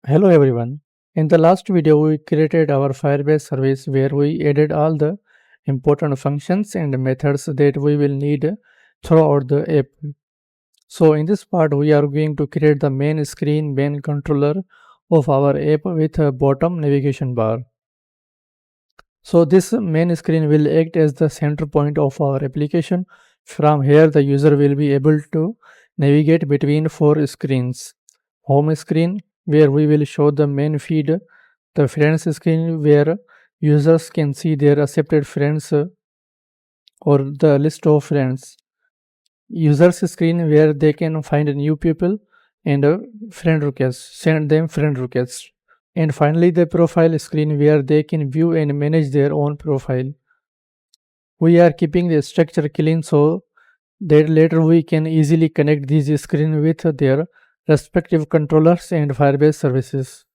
Hello everyone. In the last video, we created our Firebase service where we added all the important functions and methods that we will need throughout the app. So in this part, we are going to create the main screen, main controller of our app with a bottom navigation bar. So this main screen will act as the center point of our application. From here, the user will be able to navigate between four screens. Home screen, where we will show the main feed, the friends screen where users can see their accepted friends or the list of friends, users screen where they can find new people and friend requests, send them friend requests, and finally the profile screen where they can view and manage their own profile. We are keeping the structure clean so that later we can easily connect these screens with their respective controllers and Firebase services.